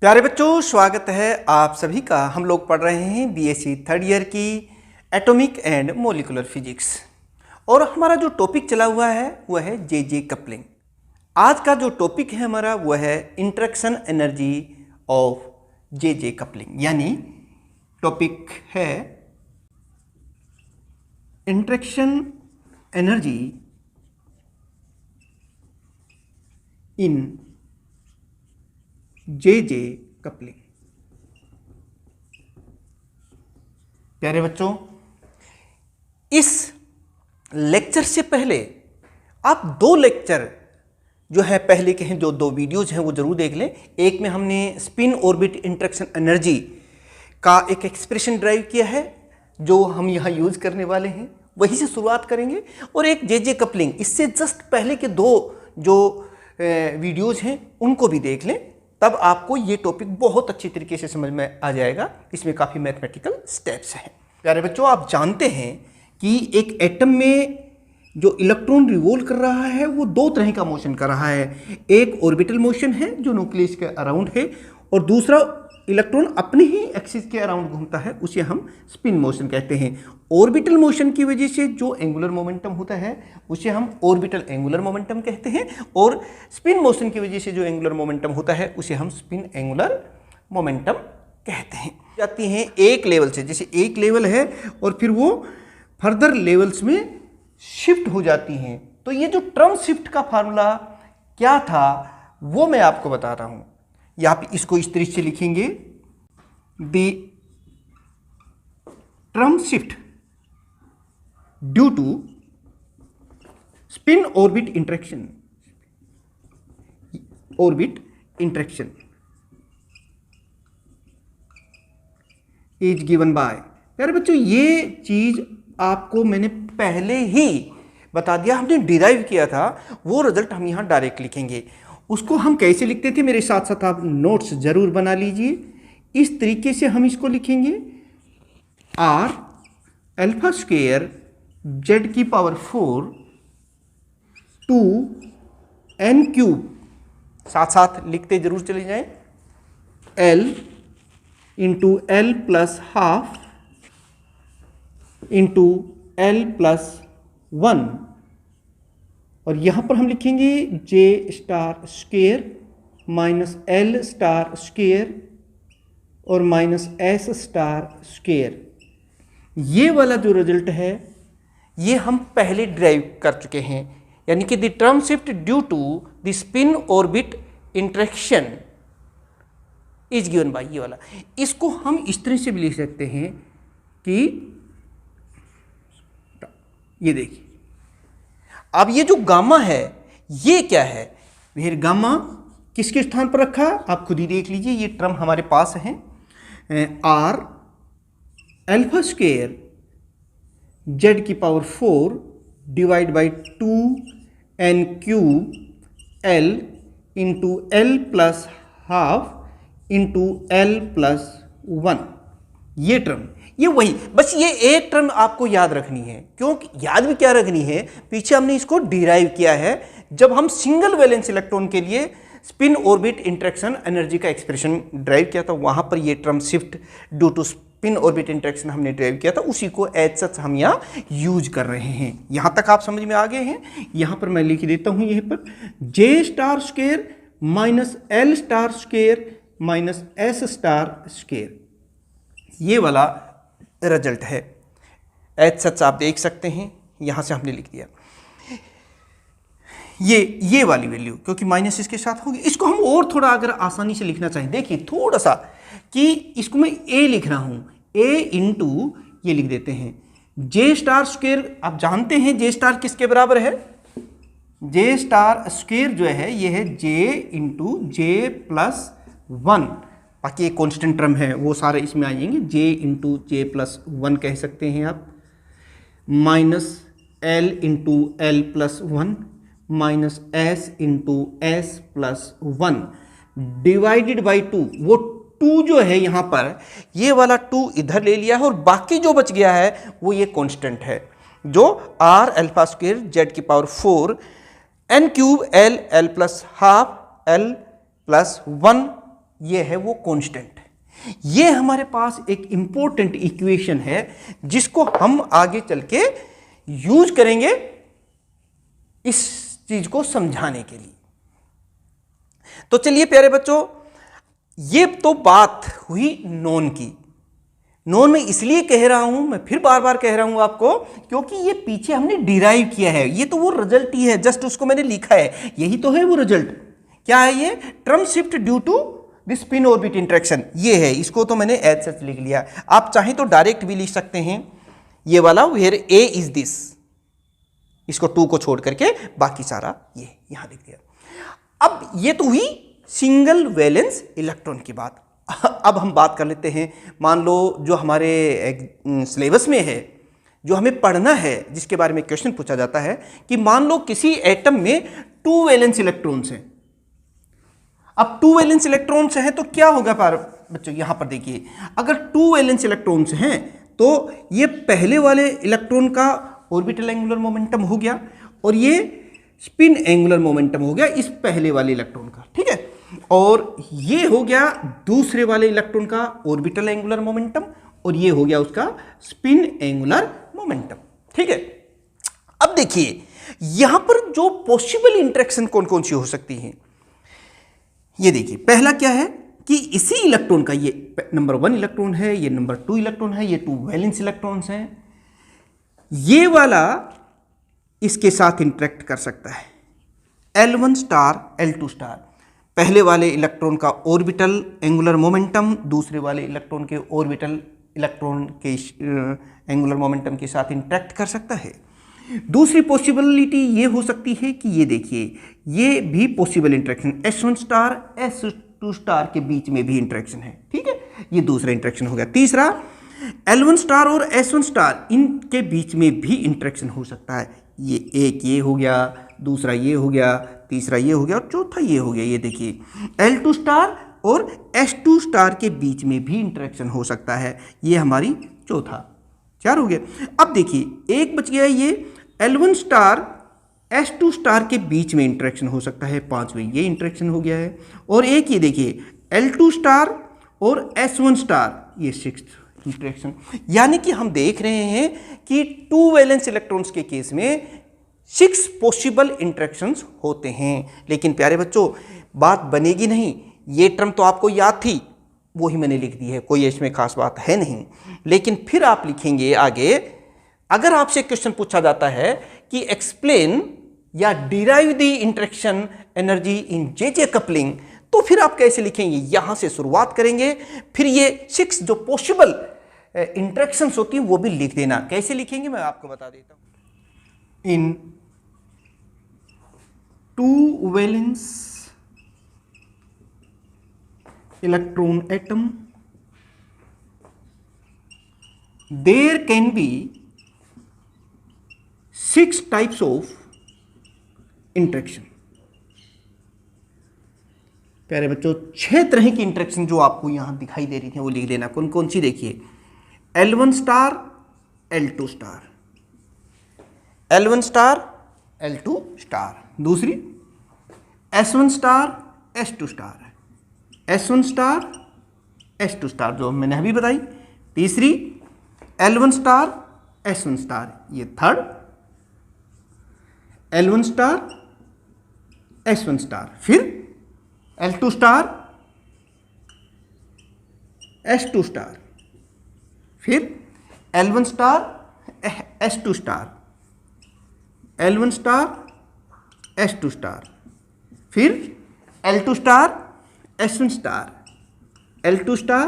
प्यारे बच्चों, स्वागत है आप सभी का। हम लोग पढ़ रहे हैं B.Sc थर्ड ईयर की एटॉमिक एंड मोलिकुलर फिजिक्स और हमारा जो टॉपिक चला हुआ है वह है जे कपलिंग। आज का जो टॉपिक है हमारा वह है interaction energy of J coupling, यानी टॉपिक है interaction energy in J coupling. प्यारे बच्चों, इस लेक्चर से पहले आप दो लेक्चर जो है पहले के हैं, जो दो वीडियोज हैं वो जरूर देख लें। एक में हमने स्पिन ऑर्बिट इंटरेक्शन एनर्जी का एक एक्सप्रेशन ड्राइव किया है जो हम यहाँ यूज करने वाले हैं, वहीं से शुरुआत करेंगे। और एक जे कपलिंग, इससे जस्ट पहले के दो जो वीडियोज हैं उनको भी देख लें, तब आपको ये टॉपिक बहुत अच्छी तरीके से समझ में आ जाएगा। इसमें काफ़ी मैथमेटिकल स्टेप्स हैं। प्यारे बच्चों, आप जानते हैं कि एक एटम में जो इलेक्ट्रॉन रिवॉल्व कर रहा है वो दो तरह का मोशन कर रहा है। एक ऑर्बिटल मोशन है जो न्यूक्लियस के अराउंड है, और दूसरा इलेक्ट्रॉन अपने ही एक्सिस के अराउंड घूमता है, उसे हम स्पिन मोशन कहते हैं। ऑर्बिटल मोशन की वजह से जो एंगुलर मोमेंटम होता है उसे हम ऑर्बिटल एंगुलर मोमेंटम कहते हैं, और स्पिन मोशन की वजह से जो एंगुलर मोमेंटम होता है उसे हम स्पिन एंगुलर मोमेंटम कहते हैं। जाती हैं एक लेवल से, जैसे एक लेवल है और फिर वो फर्दर लेवल्स में शिफ्ट हो जाती हैं। तो ये जो ट्रम शिफ्ट का फार्मूला क्या था वो मैं आपको बता रहा हूं। यहाँ पे इसको इस तरीके से लिखेंगे, the term shift due to spin orbit interaction is given by. यार बच्चों, ये चीज आपको मैंने पहले ही बता दिया, हमने डिराइव किया था, वो रिजल्ट हम यहां डायरेक्ट लिखेंगे। उसको हम कैसे लिखते थे मेरे साथ साथ आप नोट्स जरूर बना लीजिए। इस तरीके से हम इसको लिखेंगे, आर अल्फा स्क्वायर जेड की पावर 4 टू एन क्यूब, साथ साथ लिखते जरूर चले जाएं, L into L plus half into L plus 1, और यहां पर हम लिखेंगे J star square minus L star square और माइनस एस स्टार स्क्वायर। ये वाला जो रिजल्ट है ये हम पहले ड्राइव कर चुके हैं, यानी कि the term shift due to the spin orbit interaction is given by, ये वाला। इसको हम इस तरह से भी लिख सकते हैं कि ये देखिए, अब ये जो गामा है ये क्या है, फिर गामा किसके स्थान पर रखा आप खुद ही देख लीजिए। ये टर्म हमारे पास है, आर अल्फा स्क्वायर जेड की power 4 divide by 2 n cube l into L plus half into L plus 1। ये टर्म, ये वही, बस ये एक टर्म आपको याद रखनी है। क्योंकि याद भी क्या रखनी है, पीछे हमने इसको डिराइव किया है जब हम सिंगल वैलेंस इलेक्ट्रॉन के लिए स्पिन ऑर्बिट इंटरेक्शन एनर्जी का एक्सप्रेशन ड्राइव किया था, वहां पर ये term shift due to spin orbit interaction हमने ड्राइव किया था, उसी को एज सच हम यहाँ यूज कर रहे हैं। यहां तक आप समझ में आ गए हैं। यहां पर मैं लिख देता हूं, यहीं पर J star square minus L star square minus S star square, ये वाला रिजल्ट है। एज सच आप देख सकते हैं, यहां से हमने लिख दिया ये वाली वैल्यू, क्योंकि माइनस इसके साथ होगी। इसको हम और थोड़ा अगर आसानी से लिखना चाहें, देखिए थोड़ा सा कि इसको मैं ए लिख रहा हूं, ए इंटू ये लिख देते हैं जे स्टार स्क्वायर। आप जानते हैं जे स्टार किसके बराबर है, जे स्टार स्क्वायर जो है ये है जे इंटू जे प्लस 1। बाकी एक कॉन्स्टेंट टर्म है वो सारे इसमें आ जाएंगे, जे इंटू जे प्लस 1 कह सकते हैं आप, minus L into L plus 1 minus S into S plus 1 divided by 2। वो 2 जो है यहाँ पर, ये वाला 2 इधर ले लिया है, और बाकी जो बच गया है वो ये कांस्टेंट है, जो आर अल्फा स्क्वायर जेड की power 4 n cube l l plus half l plus 1 ये है वो कांस्टेंट। ये हमारे पास एक इंपॉर्टेंट इक्वेशन है जिसको हम आगे चल के यूज करेंगे इस चीज को समझाने के लिए। तो चलिए प्यारे बच्चों, ये तो बात हुई नॉन की। नॉन में इसलिए कह रहा हूं, मैं फिर बार बार कह रहा हूं आपको, क्योंकि ये पीछे हमने डिराइव किया है। ये तो वो रिजल्ट ही है, जस्ट उसको मैंने लिखा है, यही तो है वो रिजल्ट। क्या है ये? Term shift due to this spin orbit interaction, ये है। इसको तो मैंने एज सच लिख लिया। आप चाहें तो डायरेक्ट भी लिख सकते हैं, ये वाला वेयर ए इज दिस, इसको 2 को छोड़ करके बाकी सारा ये यहां लिख दिया। अब ये तो हुई सिंगल वैलेंस इलेक्ट्रॉन की बात। अब हम बात कर लेते हैं, मान लो जो हमारे सिलेबस में है, जो हमें पढ़ना है, जिसके बारे में क्वेश्चन पूछा जाता है कि मान लो किसी एटम में 2 वैलेंस इलेक्ट्रॉन्स हैं। अब 2 वैलेंस इलेक्ट्रॉन्स हैं तो क्या होगा बच्चों, यहां पर देखिए, अगर 2 वैलेंस इलेक्ट्रॉन्स हैं तो ये पहले वाले इलेक्ट्रॉन का ऑर्बिटल एंगुलर मोमेंटम हो गया और ये स्पिन एंगुलर मोमेंटम हो गया इस पहले वाले इलेक्ट्रॉन का, ठीक है। और ये हो गया दूसरे वाले इलेक्ट्रॉन का ऑर्बिटल एंगुलर मोमेंटम और ये हो गया उसका स्पिन एंगुलर मोमेंटम, ठीक है। अब देखिए यहां पर जो पॉसिबल इंटरेक्शन कौन कौन सी हो सकती हैं, ये देखिए। पहला क्या है कि इसी इलेक्ट्रॉन का, ये नंबर 1 इलेक्ट्रॉन है, ये नंबर 2 इलेक्ट्रॉन है, ये 2 वैलेंस इलेक्ट्रॉन्स हैं, ये वाला इसके साथ इंटरेक्ट कर सकता है। L1 स्टार L2 स्टार, पहले वाले इलेक्ट्रॉन का ऑर्बिटल एंगुलर मोमेंटम दूसरे वाले इलेक्ट्रॉन के ऑर्बिटल इलेक्ट्रॉन के एंगुलर मोमेंटम के साथ इंटरेक्ट कर सकता है। दूसरी पॉसिबिलिटी ये हो सकती है कि ये देखिए, ये भी possible interaction, S1 star S2 star के बीच में भी इंटरेक्शन है, ठीक है, ये दूसरा इंटरेक्शन हो गया। तीसरा L1 स्टार और S1 स्टार, इनके बीच में भी इंटरेक्शन हो सकता है। ये एक ये हो गया, दूसरा ये हो गया, तीसरा ये हो गया और चौथा ये हो गया। ये देखिए L2 स्टार और S2 स्टार के बीच में भी इंटरेक्शन हो सकता है, ये हमारी चौथा, 4 हो गया। अब देखिए एक बच गया, ये L1 स्टार S2 स्टार के बीच में इंटरेक्शन हो सकता है, 5वें ये इंटरेक्शन हो गया है। और एक ये देखिए L2 स्टार और S1 स्टार, ये 6th इंटरेक्शन। यानी कि हम देख रहे हैं कि 2 वैलेंस इलेक्ट्रॉन्स के केस में 6 पॉसिबल इंटरेक्शंस होते हैं। लेकिन प्यारे बच्चों बात बनेगी नहीं, ये टर्म तो आपको याद थी, वो ही मैंने लिख दी है, कोई इसमें खास बात है नहीं। लेकिन फिर आप लिखेंगे आगे, अगर आपसे क्वेश्चन पूछा जाता है कि एक्सप्लेन या derive the interaction energy in J coupling, तो फिर आप कैसे लिखेंगे? यहां से शुरुआत करेंगे, फिर ये 6 जो पॉसिबल इंटरेक्शंस होती हैं वो भी लिख देना। कैसे लिखेंगे मैं आपको बता देता हूं। In 2 valence electron atom there can be 6 types of interaction. प्यारे बच्चों 6 तरह की इंटरेक्शन जो आपको यहां दिखाई दे रही थी वो लिख देना। कौन कौन सी? देखिए L1 star L2 star, L1 star L2 star. दूसरी S1 star S2 star, S1 star S2 star जो मैंने अभी बताई। तीसरी L1 स्टार S1 स्टार, ये third. L1 star S1 star, फिर L2 स्टार S2 स्टार, फिर L1 star S2 star, L1 star S2 star, फिर L2 star S1 star, L2 star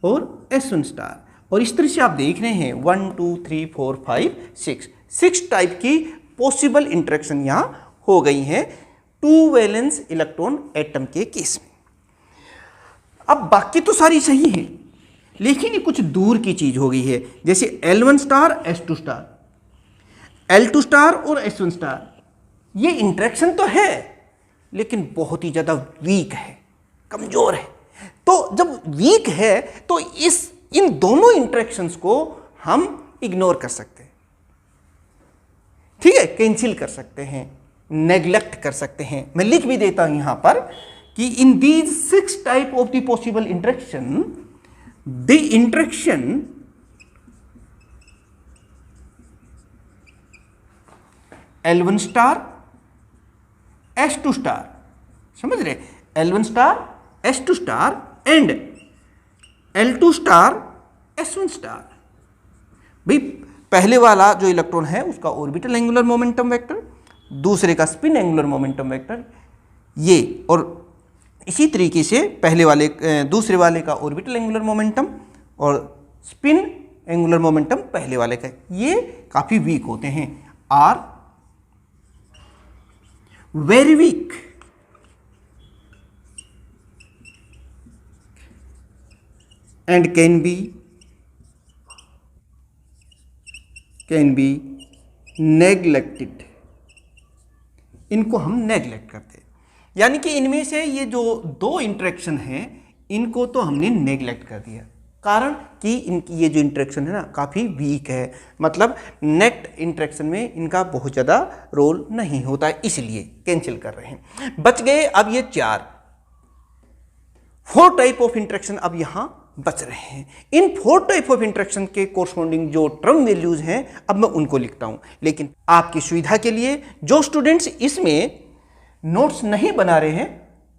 और S1 स्टार। और इस तरह से आप देख रहे हैं 1 2 3 4 5 6 टाइप की पॉसिबल इंटरेक्शन यहां हो गई हैं 2 वैलेंस इलेक्ट्रॉन एटम के केस में। अब बाकी तो सारी सही है, लेकिन ये कुछ दूर की चीज हो गई है। जैसे L1 star S2 star, L2 star और S1 स्टार, ये इंटरेक्शन तो है लेकिन बहुत ही ज्यादा वीक है, कमजोर है। तो जब वीक है तो इन दोनों इंटरेक्शंस को हम इग्नोर कर सकते हैं, ठीक है, कैंसिल कर सकते हैं, नेग्लेक्ट कर सकते हैं। मैं लिख भी देता हूं यहां पर कि in these 6 type of the possible interaction, the interaction L1 star S2 star, समझ रहे, L1 star S2 star and L2 star S1 star. भाई पहले वाला जो इलेक्ट्रॉन है उसका ऑर्बिटल एंगुलर मोमेंटम वेक्टर, दूसरे का स्पिन एंगुलर मोमेंटम वेक्टर ये, और इसी तरीके से पहले वाले दूसरे वाले का ऑर्बिटल एंगुलर मोमेंटम और स्पिन एंगुलर मोमेंटम पहले वाले का, ये काफी वीक होते हैं, are very weak. And can be neglected, इनको हम नेग्लेक्ट करते हैं, यानी कि इनमें से ये जो 2 इंटरेक्शन हैं इनको तो हमने नेग्लेक्ट कर दिया, कारण कि इनकी ये जो इंटरेक्शन है ना काफ़ी वीक है, मतलब नेट इंटरेक्शन में इनका बहुत ज़्यादा रोल नहीं होता है, इसलिए कैंसिल कर रहे हैं। बच गए अब ये 4 टाइप ऑफ इंटरेक्शन अब यहाँ बच रहे हैं। इन 4 टाइप ऑफ इंटरेक्शन के कोरस्पॉन्डिंग जो टर्म वैल्यूज हैं अब मैं उनको लिखता हूं, लेकिन आपकी सुविधा के लिए जो स्टूडेंट्स इसमें नोट्स नहीं बना रहे हैं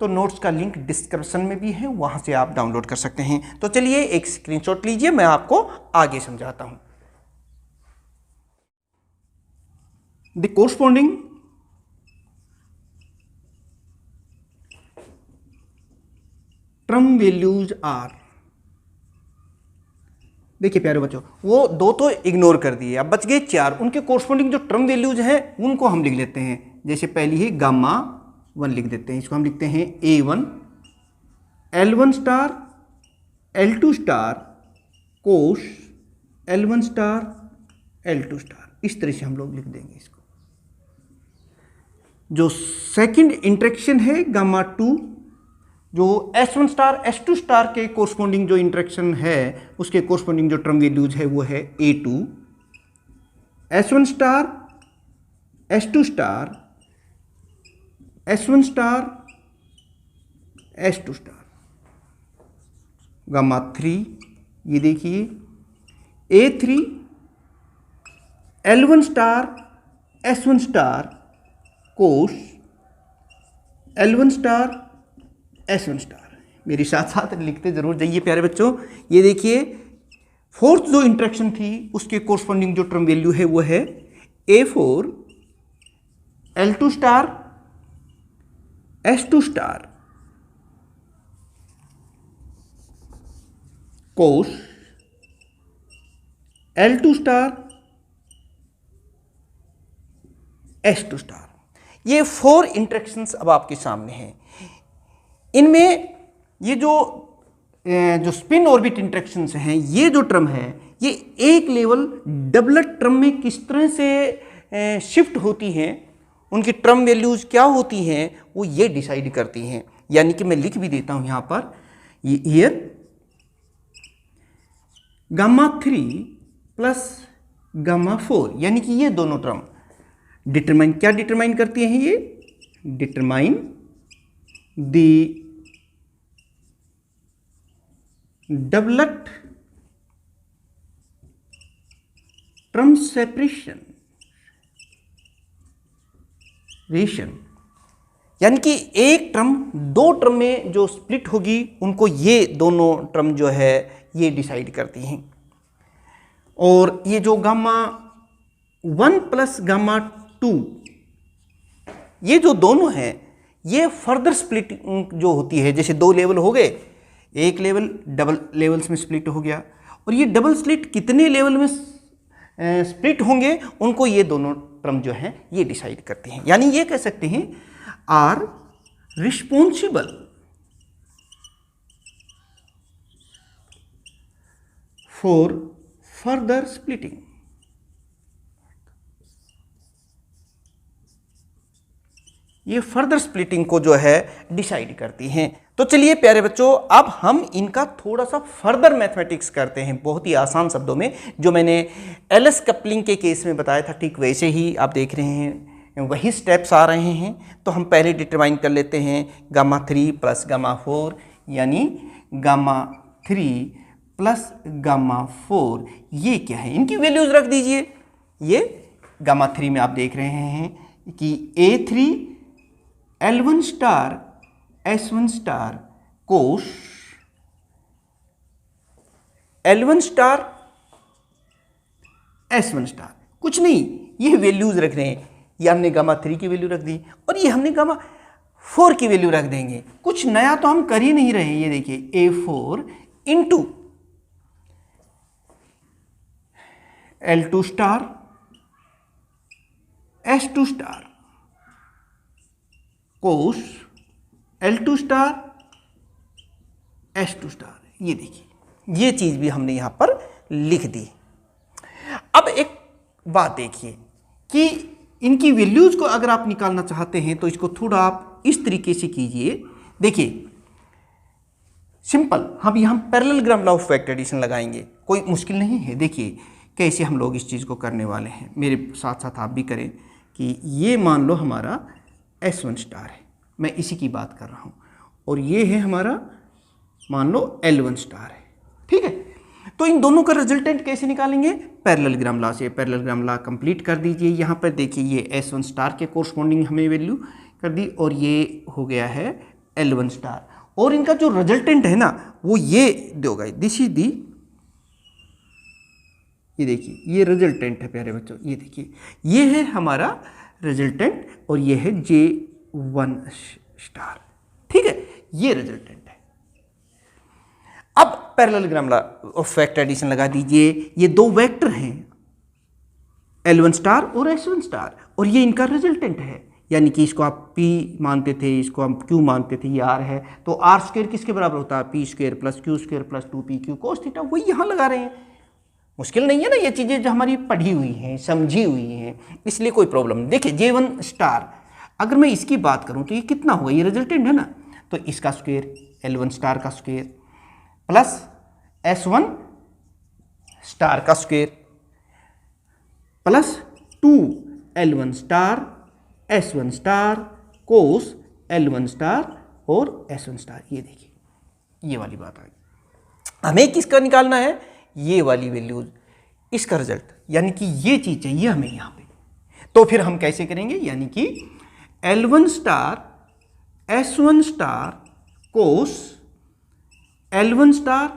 तो नोट्स का लिंक डिस्क्रिप्शन में भी है, वहां से आप डाउनलोड कर सकते हैं। तो चलिए एक स्क्रीनशॉट लीजिए, मैं आपको आगे समझाता हूं। The corresponding term values are, देखिए प्यारे बच्चों, वो 2 तो इग्नोर कर दिए, अब बच गए 4। उनके कोरस्पॉन्डिंग जो टर्म वैल्यूज हैं उनको हम लिख लेते हैं। जैसे पहली है गामा 1 लिख देते हैं, इसको हम लिखते हैं A1, L1 star L2 star cos L1 star L2 star, इस तरह से हम लोग लिख देंगे इसको। जो सेकंड इंटरेक्शन है गामा 2, जो S1 स्टार S2 स्टार के कोरस्पॉन्डिंग जो इंटरेक्शन है उसके कोरस्पॉन्डिंग जो टर्म वैल्यूज है वो है A2, S1 star S2 star S1 star S2 star, gamma 3 ये देखिए A3 L1 star S1 star cos L1 star S1 star. मेरे साथ साथ लिखते जरूर जाइए प्यारे बच्चों। ये देखिए 4th जो इंटरेक्शन थी उसके कोरस्पॉन्डिंग जो टर्म वैल्यू है वो है A4 L2 star S2 star cos L2 star S2 star. ये 4 इंटरेक्शंस अब आपके सामने हैं। इनमें ये जो स्पिन ऑर्बिट इंटरेक्शंस हैं, ये जो टर्म है ये एक लेवल डबलट टर्म में किस तरह से शिफ्ट होती हैं, उनकी टर्म वैल्यूज क्या होती हैं, वो ये डिसाइड करती हैं। यानी कि मैं लिख भी देता हूं यहां पर, ये ईयर गामा 3 प्लस गामा 4, यानी कि ये दोनों टर्म क्या डिटरमाइन करती हैं, ये determine the doublet term separation ration, यानी कि एक टर्म 2 टर्म में जो स्प्लिट होगी उनको ये दोनों टर्म जो है ये डिसाइड करती हैं। और ये जो गामा 1 प्लस गामा 2 ये जो दोनों हैं ये फर्दर स्प्लिटिंग जो होती है, जैसे 2 लेवल हो गए, एक लेवल डबल लेवल्स में स्प्लिट हो गया, और ये डबल स्प्लिट कितने लेवल में स्प्लिट होंगे उनको ये दोनों टर्म जो हैं ये डिसाइड करते हैं। यानी ये कह सकते हैं are responsible for further splitting. ये फर्दर स्प्लिटिंग को जो है डिसाइड करती हैं। तो चलिए प्यारे बच्चों, अब हम इनका थोड़ा सा फर्दर मैथमेटिक्स करते हैं, बहुत ही आसान शब्दों में। जो मैंने एलएस कपलिंग के केस में बताया था ठीक वैसे ही आप देख रहे हैं वही स्टेप्स आ रहे हैं, तो हम पहले डिटरमाइन कर लेते हैं गामा 3 प्लस गामा 4, यानी गामा 3 प्लस गामा 4 ये क्या है, इनकी वैल्यूज रख दीजिए। ये गामा 3 में आप देख रहे हैं कि A3 L1 star S1 star cos L1 star S1 star, कुछ नहीं, ये वैल्यूज रख रहे हैं। ये हमने गामा 3 की वैल्यू रख दी और ये हमने गामा 4 की वैल्यू रख देंगे। कुछ नया तो हम कर ही नहीं रहे। ये देखिए A4 into L2 star S2 star cos L2 star S2 star. ये देखिए, ये चीज भी हमने यहां पर लिख दी। अब एक बात देखिए कि इनकी वैल्यूज को अगर आप निकालना चाहते हैं तो इसको थोड़ा आप इस तरीके से कीजिए। देखिए सिंपल, हम यहां parallelogram law of factor addition लगाएंगे, कोई मुश्किल नहीं है। देखिए कैसे हम लोग इस चीज़ को करने वाले हैं, मेरे साथ साथ आप भी करें कि ये मान लो हमारा S1 स्टार है, मैं इसी की बात कर रहा हूँ, और ये है हमारा मान लो L1 स्टार है, ठीक है। तो इन दोनों का रिजल्टेंट कैसे निकालेंगे, पैरेललोग्राम लॉ से। पैरेललोग्राम लॉ कंप्लीट कर दीजिए। यहाँ पर देखिए ये S1 स्टार के कोरस्पॉन्डिंग हमें वैल्यू कर दी और ये हो गया है L1 स्टार, और इनका जो रिजल्टेंट है ना वो ये दोगा, दिस इज दी, ये देखिए ये रिजल्टेंट है प्यारे बच्चों। ये देखिए ये है हमारा रिजल्टेंट और ये है J1 स्टार, ठीक है, ये रिजल्टेंट है। अब parallelogram law of factor addition लगा दीजिए। ये दो वेक्टर हैं L1 स्टार और S1 स्टार, और ये इनका रिजल्टेंट है, यानी कि इसको आप P मानते थे, इसको हम Q मानते थे, ये R है, तो R स्क्वायर किसके बराबर होता है, P square plus Q square plus 2PQ cos theta. वही यहाँ लगा रहे हैं, मुश्किल नहीं है ना, ये चीज़ें जो हमारी पढ़ी हुई हैं, समझी हुई हैं, इसलिए कोई प्रॉब्लम नहीं। देखिए J1 स्टार, अगर मैं इसकी बात करूँ तो ये कितना होगा, ये रिजल्टेंट है ना, तो इसका स्क्वायर L1 स्टार का स्क्वायर प्लस S1 स्टार का square plus 2L1 star S1 star cos L1 star और S1 स्टार। ये देखिए ये वाली बात आ गई। हमें किसका निकालना है, ये वाली वैल्यूज, इसका रिजल्ट, यानी कि ये चीज चाहिए हमें यहाँ पे। तो फिर हम कैसे करेंगे, यानी कि L1 star S1 star cos L1 star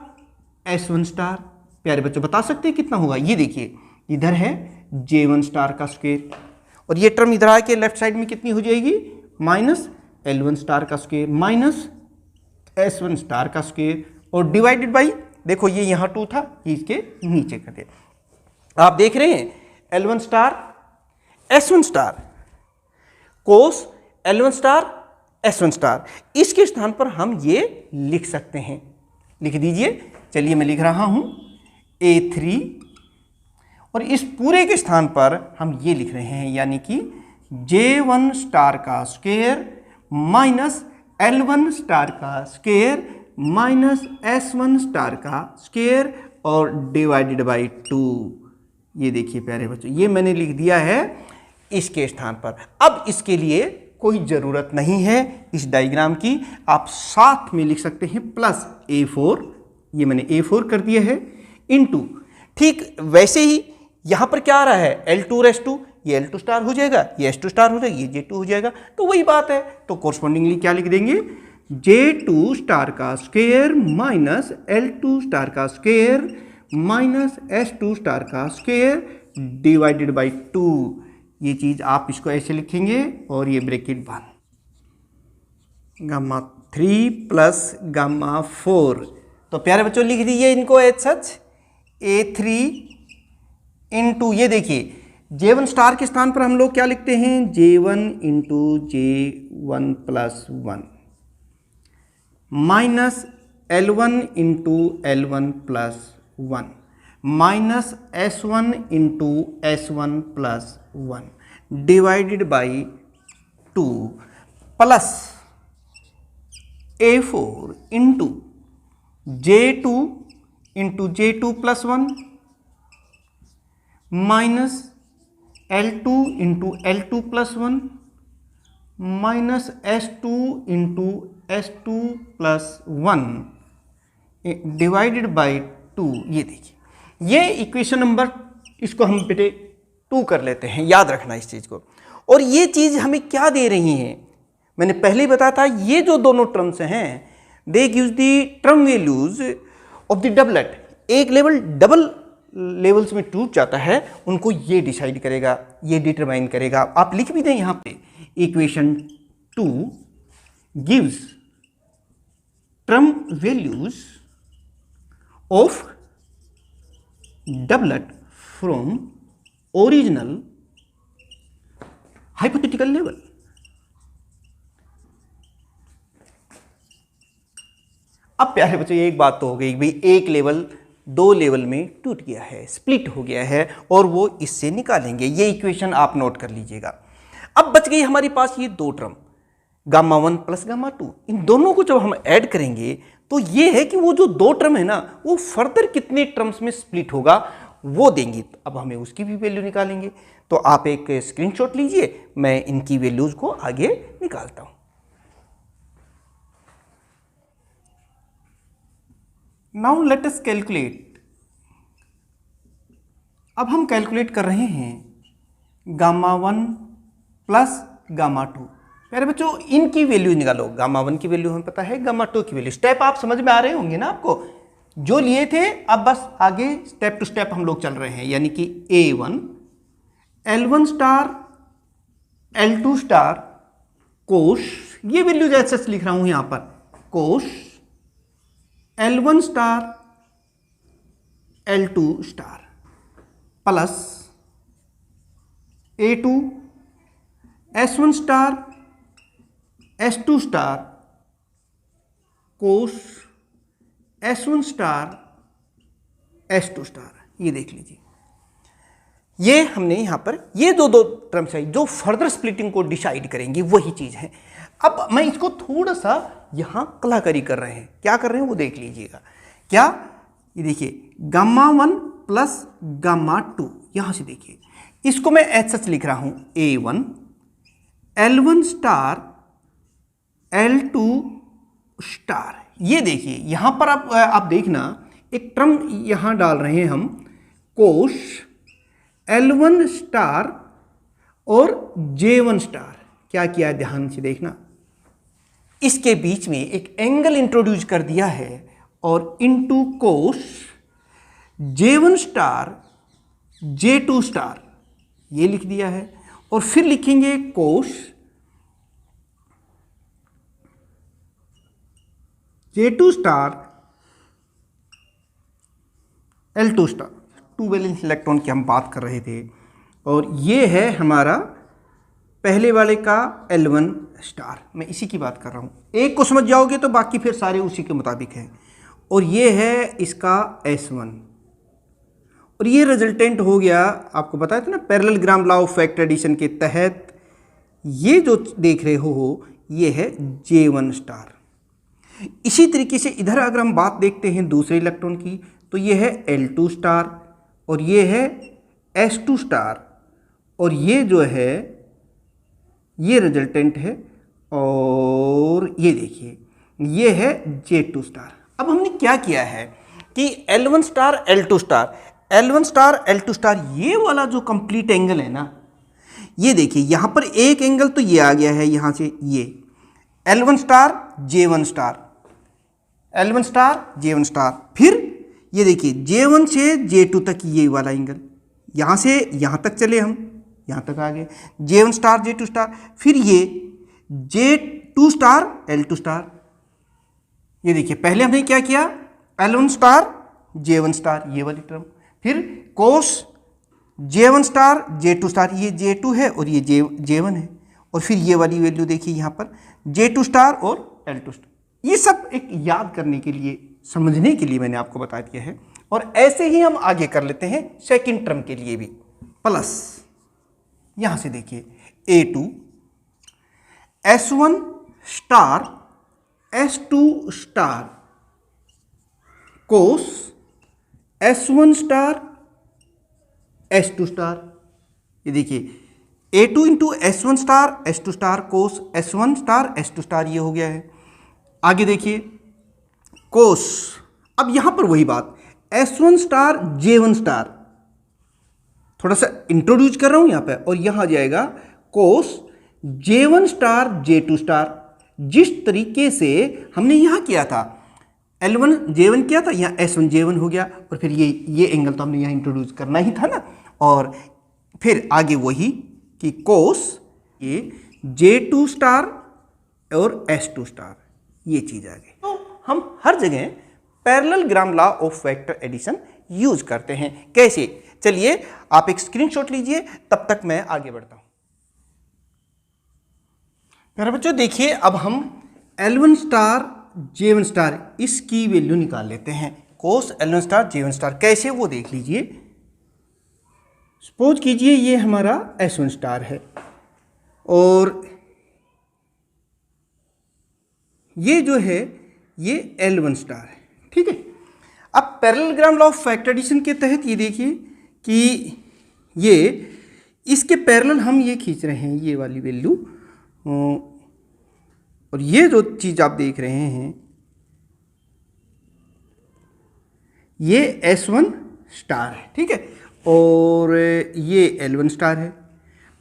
S1 star. प्यारे बच्चों बता सकते हैं कितना होगा, ये देखिए इधर है J1 स्टार का स्क्वायर, और ये टर्म इधर आके लेफ्ट साइड में कितनी हो जाएगी, माइनस L1 स्टार का स्क्वायर माइनस S1 स्टार का स्क्वायर, और डिवाइडेड बाई, देखो ये यहाँ 2 था, ये इसके नीचे कर दिया। आप देख रहे हैं L1 star S1 star cos L1 star S1 star, इसके स्थान पर हम ये लिख सकते हैं, लिख दीजिए। चलिए मैं लिख रहा हूं A3, और इस पूरे के स्थान पर हम ये लिख रहे हैं, यानी कि J1 स्टार का स्क्वायर माइनस L1 स्टार का स्क्वायर माइनस S1 स्टार का स्क्वायर और डिवाइडेड बाई 2। ये देखिए प्यारे बच्चों, ये मैंने लिख दिया है इसके स्थान पर। अब इसके लिए कोई ज़रूरत नहीं है इस डायग्राम की, आप साथ में लिख सकते हैं प्लस A4, ये मैंने A4 कर दिया है, इनटू, ठीक वैसे ही यहाँ पर क्या आ रहा है L2 और S2, ये L2 स्टार हो जाएगा, ये S2 स्टार हो जाएगा, ये J2 हो जाएगा, तो वही बात है। तो कोरस्पॉन्डिंगली क्या लिख देंगे, J2 स्टार का स्क्वायर माइनस L2 स्टार का स्क्वायर माइनस S2 स्टार का स्क्वायर डिवाइडेड बाई 2। ये चीज आप इसको ऐसे लिखेंगे और ये ब्रैकेट बंद, गामा 3 प्लस गामा 4। तो प्यारे बच्चों लिख दीजिए इनको एज सच, A3 इंटू, ये देखिए J1 स्टार के स्थान पर हम लोग क्या लिखते हैं, J1 into J1 plus 1 minus L1 into L1 plus 1 minus S1 into S1 plus 1 divided by 2 plus A4 into J2 into J2 plus 1 minus L2 into L2 plus 1 minus S2 into S2 plus 1 divided by 2। ये देखिए, ये equation number, इसको हम बेटे 2 कर लेते हैं, याद रखना इस चीज़ को। और ये चीज़ हमें क्या दे रही है, मैंने पहले ही बताया था, ये जो दोनों टर्म्स हैं they gives the term values of the doublet. एक लेवल डबल लेवल्स में टूट जाता है, उनको ये डिसाइड करेगा, ये डिटरमाइन करेगा। आप लिख भी दें यहाँ पे, equation 2 gives term values of doublet from original hypothetical level. अब प्यारे बच्चों, एक बात तो हो गई भाई, एक लेवल 2 लेवल में टूट गया है, स्प्लिट हो गया है, और वो इससे निकालेंगे। ये इक्वेशन आप नोट कर लीजिएगा। अब बच गई हमारे पास ये 2 टर्म, गामा 1 प्लस गामा 2। इन दोनों को जब हम ऐड करेंगे तो ये है कि वो जो 2 टर्म है ना, वो फर्दर कितने टर्म्स में स्प्लिट होगा वो देंगी। तो अब हमें उसकी भी वैल्यू निकालेंगे। तो आप एक स्क्रीनशॉट लीजिए, मैं इनकी वैल्यूज को आगे निकालता हूं। Now let us calculate. अब हम कैलकुलेट कर रहे हैं गामा 1 प्लस गामा 2। प्यारे बच्चों, इनकी वैल्यू निकालो। गामा 1 की वैल्यू हमें पता है, गामा 2 की वैल्यू। स्टेप आप समझ में आ रहे होंगे ना आपको, जो लिए थे। अब बस आगे स्टेप टू स्टेप हम लोग चल रहे हैं, यानी कि A1 L1 star L2 star कोश, ये वैल्यू जैसे लिख रहा हूं यहां पर, cos L1 star L2 star plus A2 S1 star S2 star cos S1 star S2 star. ये देख लीजिए, ये हमने यहां पर ये दो टर्म्स है जो फर्दर स्प्लिटिंग को डिसाइड करेंगे, वही चीज है। अब मैं इसको थोड़ा सा यहां कलाकारी कर रहे हैं, क्या कर रहे हैं वो देख लीजिएगा। क्या, ये देखिए, गामा 1 प्लस गामा 2, यहां से देखिए, इसको मैं ऐसा लिख रहा हूं, A1 L1 star L2 star. ये देखिए यहां पर आप देखना, एक टर्म यहां डाल रहे हैं हम, कोश L1 स्टार और J1 स्टार। क्या किया है ध्यान से देखना, इसके बीच में एक एंगल इंट्रोड्यूस कर दिया है, और इनटू कोस J1 स्टार J2 स्टार ये लिख दिया है। और फिर लिखेंगे कोस J2 star L2 star. 2 valence electron की हम बात कर रहे थे, और ये है हमारा पहले वाले का L1 स्टार, मैं इसी की बात कर रहा हूं। एक को समझ जाओगे तो बाकी फिर सारे उसी के मुताबिक हैं। और ये है इसका S1, और ये रिजल्टेंट हो गया, आपको बताया था ना parallelogram law of factor addition के तहत, ये जो देख रहे हो ये है J1 स्टार। इसी तरीके से इधर अगर हम बात देखते हैं दूसरे इलेक्ट्रॉन की, तो ये है L2 स्टार, और ये है S2 स्टार, और ये जो है ये रिजल्टेंट है, और ये देखिए ये है J2 स्टार। अब हमने क्या किया है कि L1 star L2 star, L1 star L2 star, ये वाला जो कंप्लीट एंगल है ना, ये देखिए यहां पर एक एंगल तो ये आ गया है, यहां से ये L1 star J1 star, L1 star J1 star, फिर ये देखिए J1 से J2 तक ये वाला एंगल, यहां से यहां तक चले हम, यहां तक आ गए J1 स्टार J2 स्टार, फिर ये J2 स्टार L2 स्टार। ये देखिए पहले हमने क्या किया, L1 स्टार J1 स्टार ये वाली टर्म, फिर कोस J1 स्टार J2 स्टार, ये J2 है और ये J1 है, और फिर ये वाली वैल्यू देखिए यहाँ पर J2 स्टार और L2 स्टार। ये सब एक याद करने के लिए, समझने के लिए मैंने आपको बता दिया है। और ऐसे ही हम आगे कर लेते हैं सेकंड टर्म के लिए भी। प्लस यहाँ से देखिए A2 S1 star S2 star cos S1 star S2 star, ये देखिए A2 into S1 star S2 star cos S1 star S2 star ये हो गया है। आगे देखिए कोस, अब यहां पर वही बात S1 स्टार J1 स्टार, थोड़ा सा इंट्रोड्यूस कर रहा हूं यहां पे, और यहां आ जाएगा कोस J1 स्टार J2 स्टार। जिस तरीके से हमने यहां किया था L1 J1 किया था, यहाँ S1 J1 हो गया, और फिर ये एंगल तो हमने यहाँ इंट्रोड्यूस करना ही था ना, और फिर आगे वही कि कोस ये J2 स्टार और S2 स्टार, ये चीज आ गई। तो हम हर जगह parallelogram law of vector addition use करते हैं। कैसे? चलिए आप एक स्क्रीनशॉट लीजिए, तब तक मैं आगे बढ़ता हूं। मेरे बच्चों देखिए, अब हम L1 स्टार J1 स्टार इसकी वैल्यू निकाल लेते हैं। कोस L1 स्टार J1 स्टार कैसे, वो देख लीजिए। सपोज कीजिए ये हमारा S1 स्टार है और ये जो है ये L1 स्टार है, ठीक है। अब parallelogram law of vector addition के तहत ये देखिए कि ये इसके पैरेलल हम ये खींच रहे हैं, ये वाली वैल्यू, और ये जो चीज आप देख रहे हैं ये S1 स्टार है, ठीक है, और ये L1 स्टार है।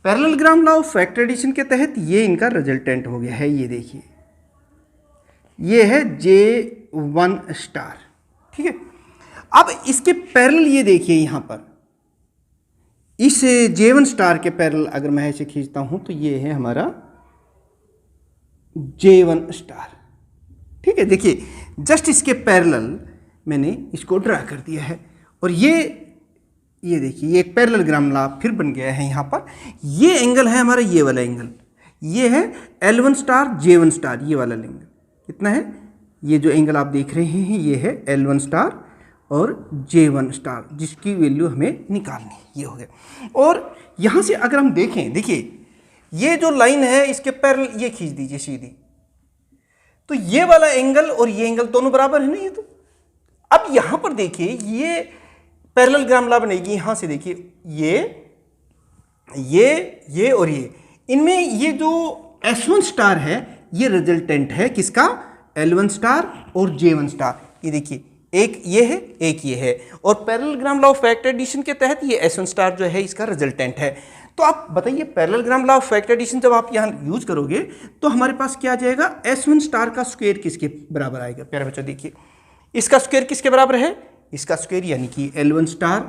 Parallelogram law of vector addition के तहत ये इनका रिजल्टेंट हो गया है। ये देखिए ये है J1 स्टार, ठीक है। अब इसके पैरेलल ये देखिए, यहां पर इस J1 स्टार के पैरेलल अगर मैं ऐसे खींचता हूं तो ये है हमारा J1 स्टार, ठीक है। देखिए जस्ट इसके पैरेलल मैंने इसको ड्रा कर दिया है, और ये देखिए ये एक पैरेललोग्राम लॉ फिर बन गया है। यहाँ पर ये एंगल है हमारा, ये वाला एंगल, ये है L1 स्टार J1 स्टार, ये वाला एंगल कितना है, ये जो एंगल आप देख रहे हैं ये है L1 स्टार और J1 स्टार, जिसकी वैल्यू हमें निकालनी, ये हो गया। और यहाँ से अगर हम देखें, देखिए ये जो लाइन है इसके पैरेलल ये खींच दीजिए सीधी, तो ये वाला एंगल और ये एंगल दोनों बराबर है ना ये। तो अब यहां पर देखिए ये पैरेललोग्राम लॉ बनेगी। यहां से देखिए ये और ये, इनमें ये जो S1 स्टार है ये रिजल्टेंट है किसका, L1 स्टार और J1 स्टार। ये देखिए एक ये है एक ये है, और parallelogram law of vector addition के तहत ये S1 स्टार जो है इसका रिजल्टेंट है। तो आप बताइए parallelogram law of vector addition जब आप यहाँ यूज करोगे तो हमारे पास क्या आ जाएगा, S1 स्टार का स्क्वायर किसके बराबर आएगा। प्यारे बच्चों देखिए इसका स्क्वायर किसके बराबर है, इसका स्क्वायर यानी कि L1 स्टार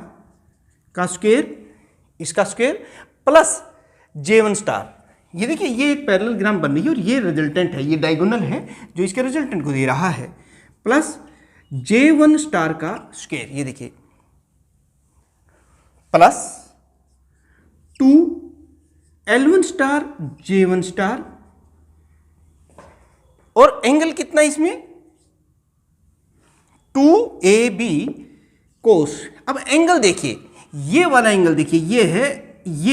का स्क्वायर, इसका स्क्वायर प्लस J1 स्टार। ये देखिए ये एक पैरेललोग्राम बन रही है और ये रिजल्टेंट है, ये डायगोनल है जो इसके रिजल्टेंट को दे रहा है, प्लस J1 स्टार का स्क्वायर, ये देखिए plus 2 L1 star J1 star, और एंगल कितना इसमें 2AB कोस। अब एंगल देखिए ये वाला एंगल देखिए ये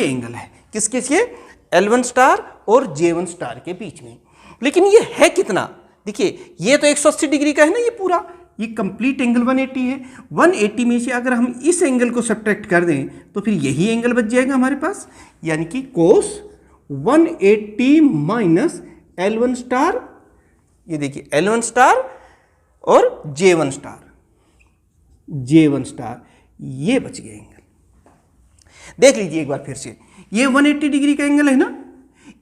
एंगल है किसके से, L1 स्टार और J1 स्टार के बीच में। लेकिन ये है कितना, देखिए ये तो 180 डिग्री का है ना, ये पूरा ये कंप्लीट एंगल 180 है। 180 में से अगर हम इस एंगल को सब्ट्रैक्ट कर दें तो फिर यही एंगल बच जाएगा हमारे पास, यानी कि कोस 180 माइनस L1 स्टार, ये देखिए L1 स्टार और J1 स्टार, ये बच गया एंगल। देख लीजिए एक बार फिर से, ये 180 डिग्री का एंगल है ना,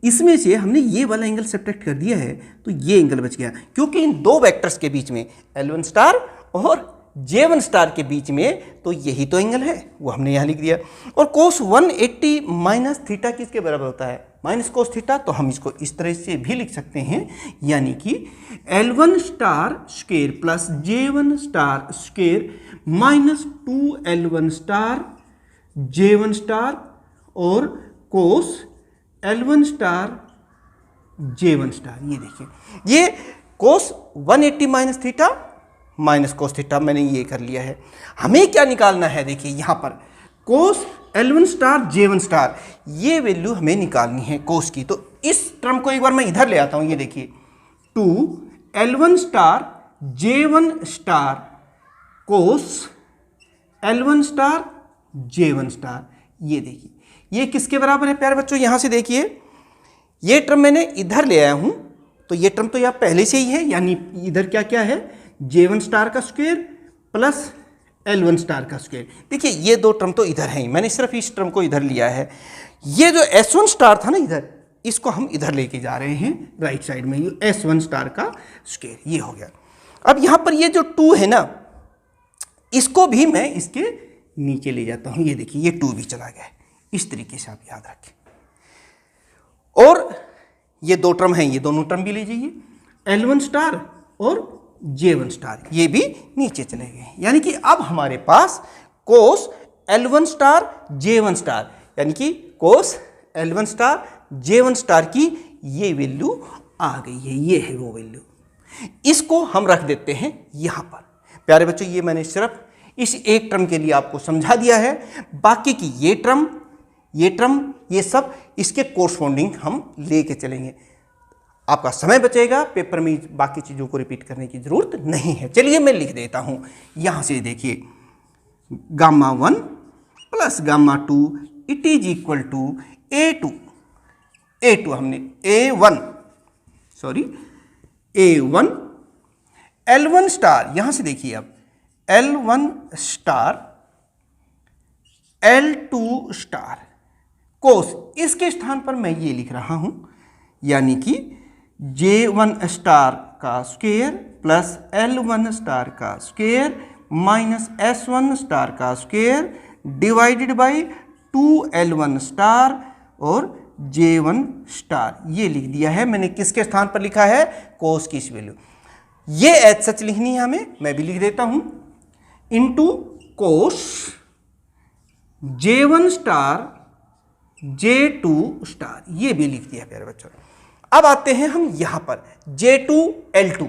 इसमें से हमने ये वाला एंगल सब्ट्रैक्ट कर दिया है तो ये एंगल बच गया, क्योंकि इन दो वेक्टर्स के बीच में L1 स्टार और J1 स्टार के बीच में तो यही तो एंगल है, वो हमने यहाँ लिख दिया। और कोस 180 माइनस थीटा किसके बराबर होता है, माइनस कोस थीटा, तो हम इसको इस तरह से भी लिख सकते हैं, यानी कि L1 star square plus J1 star square minus 2L1 star J1 star और कोस L1 स्टार J1 स्टार। ये देखिए ये कोस 180 minus theta minus cos theta मैंने ये कर लिया है। हमें क्या निकालना है, देखिए यहाँ पर कोस L1 स्टार J1 स्टार, ये वैल्यू हमें निकालनी है कोस की। तो इस टर्म को एक बार मैं इधर ले आता हूँ, ये देखिए 2L1 star J1 star cos L1 star J1 star. ये देखिए ये किसके बराबर है प्यारे बच्चों? यहाँ से देखिए, ये टर्म मैंने इधर ले आया हूँ, तो ये टर्म तो यहाँ पहले से ही है, यानी इधर क्या क्या है, J1 स्टार का स्क्वायर प्लस L1 स्टार का स्क्वायर। देखिए ये दो टर्म तो इधर हैं, मैंने सिर्फ इस टर्म को इधर लिया है। ये जो S1 स्टार था ना इधर, इसको हम इधर लेके जा रहे हैं राइट साइड में, ये S1 स्टार का स्क्वायर, ये हो गया। अब यहाँ पर ये जो 2 है ना, इसको भी मैं इसके नीचे ले जाता हूँ। ये देखिए ये 2 भी चला गया है, इस तरीके से आप याद रखें। और ये दो टर्म हैं, ये दोनों टर्म भी ले जाइए, L1 स्टार और J1 स्टार, ये भी नीचे चले गए। यानी कि अब हमारे पास कोस L1 स्टार J1 स्टार, यानी कि कोस L1 स्टार J1 स्टार की ये वैल्यू आ गई है, ये है वो वैल्यू। इसको हम रख देते हैं यहाँ पर। प्यारे बच्चों, ये मैंने सिर्फ इस एक टर्म के लिए आपको समझा दिया है, बाकी की ये टर्म ये सब इसके कोरस्पॉन्डिंग हम लेके चलेंगे। आपका समय बचेगा, पेपर में बाकी चीज़ों को रिपीट करने की जरूरत नहीं है। चलिए मैं लिख देता हूँ यहाँ से, देखिए Γ1 plus Γ2 it is equal to A2 हमने A1 L1 स्टार, यहाँ से देखिए अब L1 स्टार L2 स्टार कोस, इसके स्थान पर मैं ये लिख रहा हूँ, यानी कि J1 स्टार का स्क्वायर प्लस L1 स्टार का स्क्वायर माइनस S1 स्टार का square divided by 2L1 star और J1 स्टार, ये लिख दिया है मैंने। किसके स्थान पर लिखा है? कोस की इस वैल्यू। ये एज सच लिखनी है हमें, मैं भी लिख देता हूं, इनटू कोस J1 स्टार J2 स्टार, ये भी लिख दिया प्यारे बच्चों। अब आते हैं हम यहां पर J2 L2।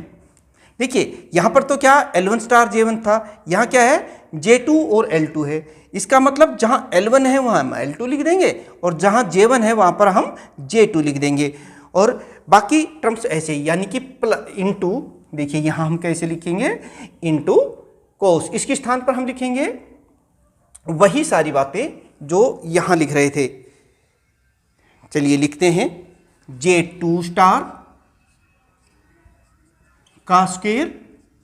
देखिए यहां पर तो क्या L1 स्टार J1 था, यहां क्या है J2 और L2 है। इसका मतलब जहां L1 है वहां हम L2 लिख देंगे और जहां J1 है वहां पर हम J2 लिख देंगे, और बाकी टर्म्स ऐसे ही, यानी कि इनटू, देखिए यहां हम कैसे लिखेंगे, इनटू कोस, इसके स्थान पर हम लिखेंगे वही सारी बातें जो यहां लिख रहे थे। चलिए लिखते हैं J2 स्टार का स्क्वायर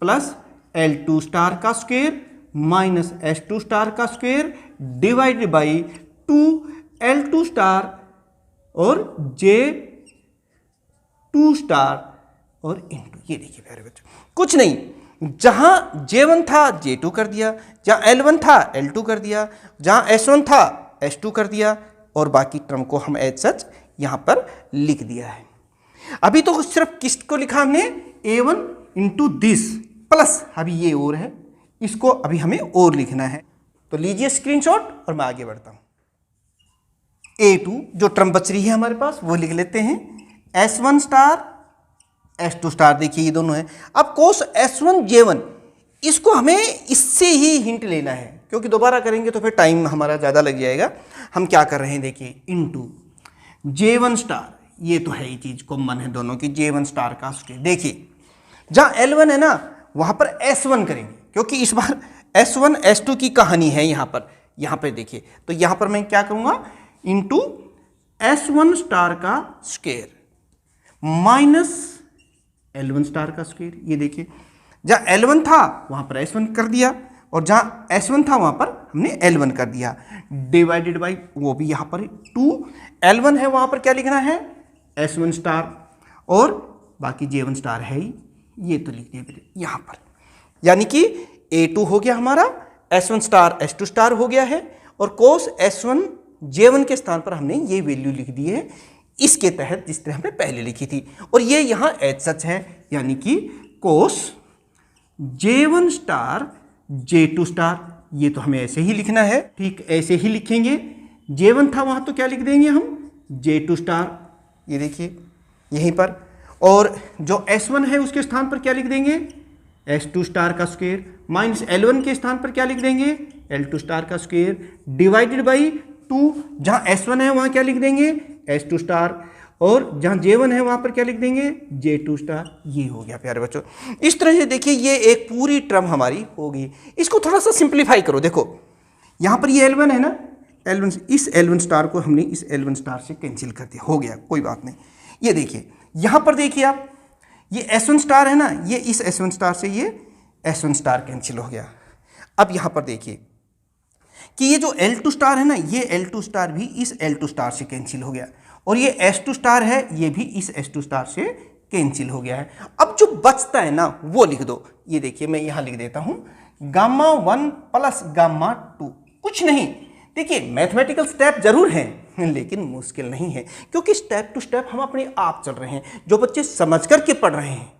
प्लस L2 स्टार का स्क्वायर माइनस S2 स्टार का square divided by 2L2 star और J2 स्टार और इनटू, ये देखिए प्यारे बच्चों, कुछ नहीं, जहां J1 था J2 कर दिया, जहां L1 था L2 कर दिया, जहां S1 था S2 कर दिया, और बाकी टर्म को हम एज सच यहां पर लिख दिया है। अभी तो सिर्फ किसको लिखा हमने, A1 इंटू दिस प्लस, अभी ये और है, इसको अभी हमें और लिखना है। तो लीजिए स्क्रीनशॉट और मैं आगे बढ़ता हूं। A2 जो टर्म बच रही है हमारे पास वो लिख लेते हैं, S1 स्टार S2 स्टार, देखिए ये दोनों है। अब कोस S1 J1, इसको हमें इससे ही हिंट लेना है, क्योंकि दोबारा करेंगे तो फिर टाइम हमारा ज़्यादा लग जाएगा। हम क्या कर रहे हैं, देखिए इनटू J1 स्टार, ये तो है ही चीज़ कॉमन है दोनों की, J1 स्टार का स्क्वायर। देखिए जहाँ L1 है ना वहाँ पर S1 करेंगे, क्योंकि इस बार S1 S2 की कहानी है यहाँ पर देखिए, तो यहाँ पर मैं क्या करूँगा, इनटू S1 स्टार का स्क्वायर माइनस L1 स्टार का स्क्वायर। ये देखिए जहाँ L1 था वहाँ पर S1 कर दिया, और जहाँ S1 था वहाँ पर हमने L1 कर दिया, डिवाइडेड बाई वो भी यहाँ पर 2L1 है, वहाँ पर क्या लिखना है, S1 स्टार, और बाकी J1 स्टार है ही, ये तो लिख दिया यहाँ पर। यानी कि A2 हो गया हमारा, S1 स्टार S2 स्टार हो गया है, और कोस S1 J1 के स्थान पर हमने ये वैल्यू लिख दी है इसके तहत, जिस तरह हमने पहले लिखी थी, और ये यहाँ एज सच है, यानी कि कोस J1 स्टार J2 स्टार, ये तो हमें ऐसे ही लिखना है, ठीक ऐसे ही लिखेंगे। J1 था वहाँ तो क्या लिख देंगे हम, J2 स्टार, ये देखिए यहीं पर, और जो S1 है उसके स्थान पर क्या लिख देंगे, S2 स्टार का स्क्वायर माइनस L1 के स्थान पर क्या लिख देंगे, L2 स्टार का स्क्वायर डिवाइडेड बाई 2, जहाँ S1 है वहाँ क्या लिख देंगे, S2 स्टार, और जहाँ J1 है वहाँ पर क्या लिख देंगे, J2 स्टार। ये हो गया प्यारे बच्चों। इस तरह से देखिए ये एक पूरी टर्म हमारी होगी। इसको थोड़ा सा सिंप्लीफाई करो, देखो यहाँ पर ये L1 है ना, L1 इस L1 स्टार को हमने इस L1 स्टार से कैंसिल कर दिया, हो गया, कोई बात नहीं। ये देखिए यहाँ पर देखिए आप, ये S1 स्टार है ना, ये इस S1 स्टार से ये S1 स्टार कैंसिल हो गया। अब यहाँ पर देखिए कि ये जो L2 स्टार है ना, ये L2 स्टार भी इस L2 स्टार से कैंसिल हो गया, और ये S2 स्टार है, ये भी इस S2 स्टार से कैंसिल हो गया है। अब जो बचता है ना वो लिख दो। ये देखिए मैं यहाँ लिख देता हूँ गामा 1 प्लस गामा 2, कुछ नहीं। देखिए मैथमेटिकल स्टेप जरूर हैं लेकिन मुश्किल नहीं है, क्योंकि स्टेप टू स्टेप हम अपने आप चल रहे हैं। जो बच्चे समझ करके पढ़ रहे हैं,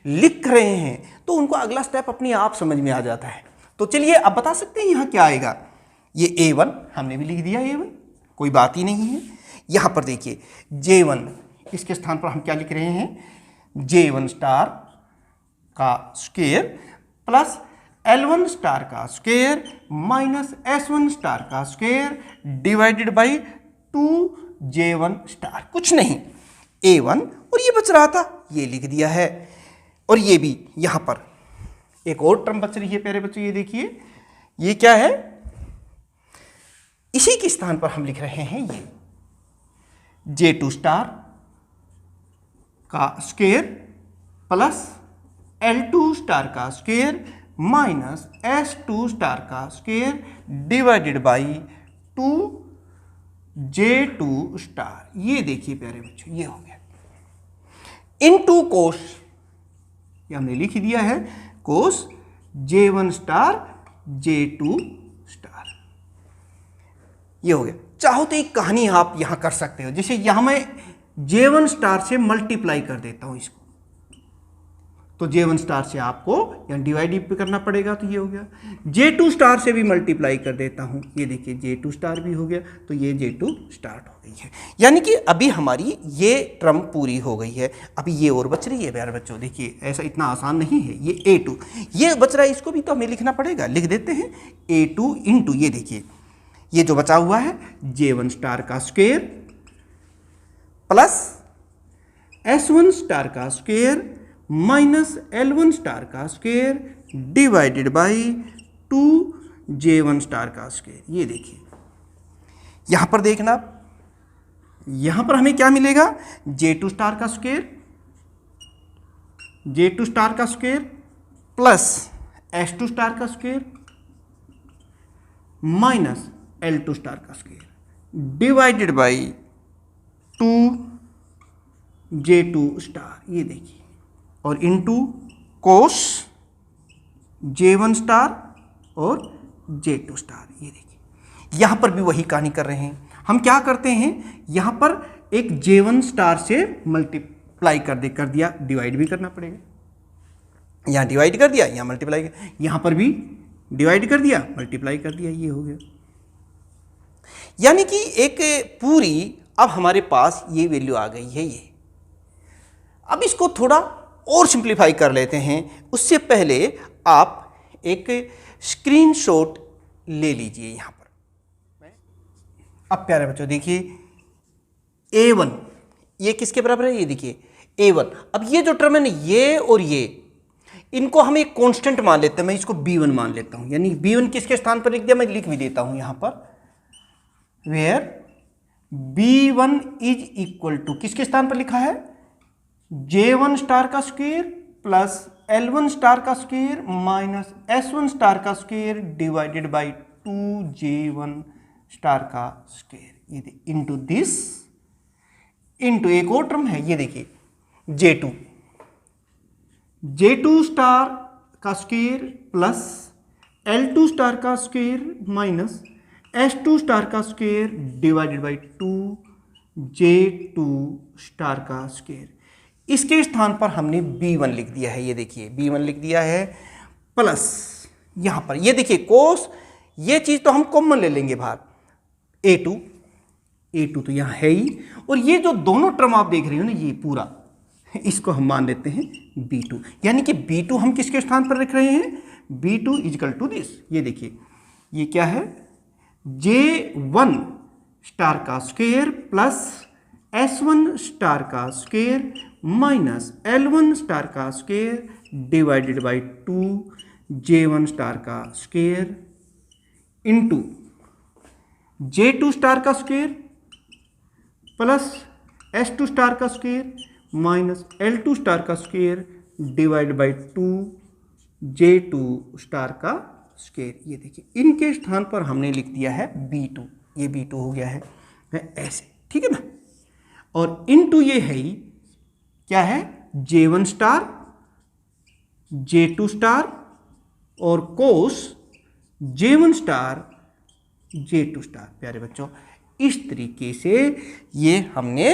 लिख रहे हैं, तो उनको अगला स्टेप अपने आप समझ में आ जाता है। तो चलिए अब बता सकते हैं यहाँ क्या आएगा। ये A1 हमने भी लिख दिया, A1 कोई बात ही नहीं है। यहाँ पर देखिए J1, इसके स्थान पर हम क्या लिख रहे हैं, J1 स्टार का स्क्वायर प्लस L1 स्टार का स्क्वायर माइनस S1 स्टार का square divided by 2J1 star, कुछ नहीं, A1 और ये बच रहा था, ये लिख दिया है। और ये भी यहाँ पर एक और टर्म बच रही है प्यारे बच्चों, ये देखिए ये क्या है, इसी के स्थान पर हम लिख रहे हैं ये J2 स्टार का स्क्वायर प्लस L2 स्टार का स्क्वायर माइनस S2 स्टार का square divided by 2J2 star. ये देखिए प्यारे बच्चों ये हो गया, इनटू कोस, ये हमने लिख दिया है, कोस J1 स्टार J2 स्टार, ये हो गया। चाहो तो एक कहानी आप यहां कर सकते हो, जैसे यहां मैं J1 स्टार से मल्टीप्लाई कर देता हूं इसको, तो J1 स्टार से आपको यहाँ डिवाइड भी करना पड़ेगा, तो ये हो गया। J2 स्टार से भी मल्टीप्लाई कर देता हूँ, ये देखिए J2 स्टार भी हो गया, तो ये J2 स्टार्ट हो गई है। यानी कि अभी हमारी ये टर्म पूरी हो गई है। अभी ये और बच रही है प्यारे बच्चों, देखिए ऐसा इतना आसान नहीं है। ये A2 ये बच रहा है, इसको भी तो हमें लिखना पड़ेगा, लिख देते हैं A2 इंटू, ये देखिए ये जो बचा हुआ है J1 स्टार का स्क्वायर प्लस S1 स्टार का स्क्वायर माइनस L1 स्टार का square divided by 2J1 star का स्क्वायर। ये देखिए यहां पर देखना, यहां पर हमें क्या मिलेगा, J2 स्टार का स्क्वायर, J2 स्टार का स्क्वायर प्लस S2 स्टार का स्क्वायर माइनस L2 स्टार का square divided by 2J2 star. ये देखिए, और इनटू कोस J1 स्टार और J2 स्टार। ये देखिए यहां पर भी वही कहानी कर रहे हैं। हम क्या करते हैं, यहां पर एक J1 स्टार से मल्टीप्लाई कर दिया, डिवाइड भी करना पड़ेगा। यहां डिवाइड कर दिया, यहां मल्टीप्लाई, यहां पर भी डिवाइड कर दिया, मल्टीप्लाई कर दिया, ये हो गया। यानी कि एक पूरी अब हमारे पास ये वैल्यू आ गई है। ये अब इसको थोड़ा और सिंप्लीफाई कर लेते हैं। उससे पहले आप एक स्क्रीनशॉट ले लीजिए यहां पर। अब प्यारे बच्चों देखिए A1 ये किसके बराबर है, ये देखिए A1। अब ये जो टर्म है ना, ये और ये, इनको हम एक कांस्टेंट मान लेते हैं। मैं इसको B1 मान लेता हूं, यानी B1 किसके स्थान पर लिख दिया, मैं लिख भी देता हूं यहां पर, where B1 is equal to, किसके स्थान पर लिखा है, J1 स्टार का स्क्वायर प्लस L1 स्टार का स्क्वायर माइनस S1 स्टार का square divided by 2J1 star का स्क्वायर। ये इंटू दिस, इंटू एक और टर्म है, ये देखिए J2 स्टार का स्क्वायर प्लस L2 स्टार का स्क्वायर माइनस S2 स्टार का square divided by 2J2 star का स्क्वायर। इसके स्थान पर हमने B1 लिख दिया है, ये देखिए B1 लिख दिया है, प्लस यहां पर ये देखिए कोस, ये चीज तो हम कॉमन ले लेंगे बाहर, A2 तो यहां है ही, और ये जो दोनों टर्म आप देख रहे हो ना, ये पूरा इसको हम मान लेते हैं B2। यानी कि B2 हम किसके स्थान पर रख रहे हैं, B2 इजकल टू दिस, ये देखिए ये क्या है, J1 स्टार का स्क्वायर प्लस S1 स्टार का स्क्वायर माइनस L1 स्टार का square divided by 2J1 star का स्क्वायर इंटू J2 स्टार का स्क्वायर प्लस S2 स्टार का स्क्वायर माइनस L2 स्टार का square divide by 2 J2 star का square. ये देखिए इनके स्थान पर हमने लिख दिया है B2, ये B2 हो गया है ऐसे, ठीक है ना। और इनटू ये है ही क्या है, J1 स्टार J2 स्टार और कोस J1 स्टार J2 स्टार। प्यारे बच्चों इस तरीके से ये हमने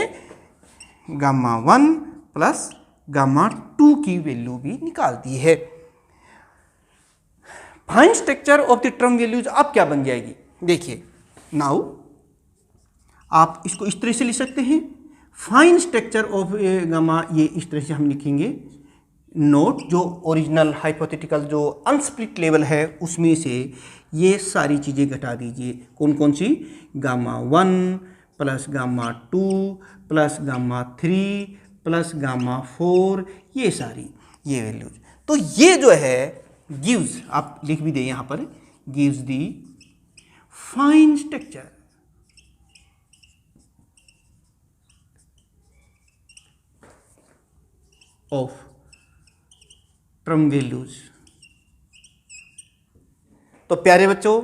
गामा 1 प्लस गामा 2 की वैल्यू भी निकाल दी है। Fine structure of the term values अब क्या बन जाएगी, देखिए नाउ आप इसको इस तरह से लिख सकते हैं, फाइन स्ट्रक्चर ऑफ गामा, ये इस तरह से हम लिखेंगे, नोट जो ओरिजिनल हाइपोथेटिकल जो अनस्प्लिट लेवल है उसमें से ये सारी चीज़ें घटा दीजिए। कौन कौन सी, gamma 1 plus gamma 2 plus gamma 3 plus gamma 4, ये सारी ये वैल्यूज। तो ये जो है गिव्स, आप लिख भी दें यहाँ पर, gives the fine structure of term values. तो प्यारे बच्चों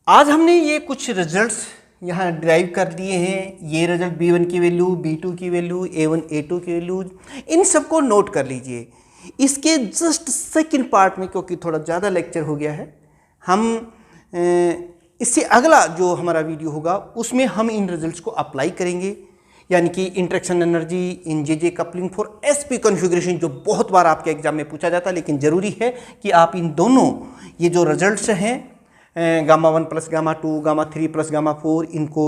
आज हमने ये कुछ रिजल्ट्स यहाँ ड्राइव कर दिए हैं। ये रिजल्ट B1 की वैल्यू, B2 की वैल्यू, A1 A2 की वैल्यू, इन सबको नोट कर लीजिए। इसके जस्ट सेकंड पार्ट में, क्योंकि थोड़ा ज़्यादा लेक्चर हो गया है, हम इससे अगला जो हमारा वीडियो होगा उसमें हम इन रिजल्ट्स को अप्लाई करेंगे, यानी कि interaction energy in J coupling for SP configuration, जो बहुत बार आपके एग्जाम में पूछा जाता है। लेकिन ज़रूरी है कि आप इन दोनों ये जो रिजल्ट्स हैं gamma 1 plus gamma 2, gamma 3 plus gamma 4, इनको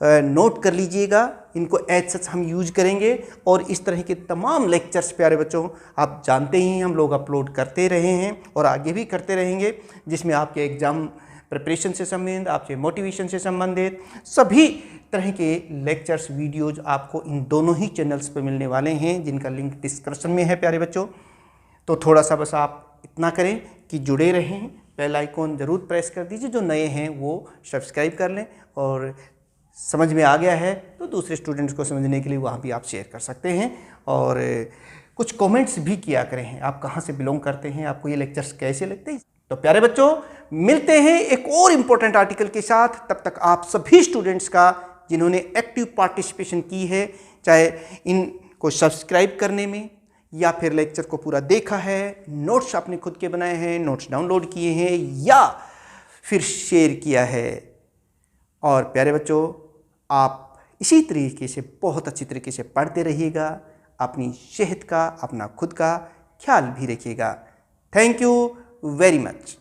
नोट कर लीजिएगा। इनको एज सच हम यूज करेंगे और इस तरह के तमाम लेक्चर्स प्यारे बच्चों आप जानते ही हम लोग अपलोड करते रहे हैं और आगे भी करते रहेंगे, जिसमें आपके एग्ज़ाम प्रिपरेशन से संबंधित, आपके मोटिवेशन से संबंधित सभी तरह के लेक्चर्स वीडियोज आपको इन दोनों ही चैनल्स पर मिलने वाले हैं, जिनका लिंक डिस्क्रिप्शन में है प्यारे बच्चों। तो थोड़ा सा बस आप इतना करें कि जुड़े रहें, बेल आइकॉन ज़रूर प्रेस कर दीजिए, जो नए हैं वो सब्सक्राइब कर लें, और समझ में आ गया है तो दूसरे स्टूडेंट्स को समझने के लिए वहाँ भी आप शेयर कर सकते हैं। और कुछ कमेंट्स भी किया करें, आप कहाँ से बिलोंग करते हैं, आपको ये लेक्चर्स कैसे लगते हैं। तो प्यारे बच्चों मिलते हैं एक और इम्पोर्टेंट आर्टिकल के साथ। तब तक आप सभी स्टूडेंट्स का जिन्होंने एक्टिव पार्टिसिपेशन की है, चाहे इनको सब्सक्राइब करने में या फिर लेक्चर को पूरा देखा है, नोट्स आपने खुद के बनाए हैं, नोट्स डाउनलोड किए हैं या फिर शेयर किया है, और प्यारे बच्चों आप इसी तरीके से बहुत अच्छी तरीके से पढ़ते रहिएगा, अपनी सेहत का, अपना खुद का ख्याल भी रखिएगा। Thank you very much.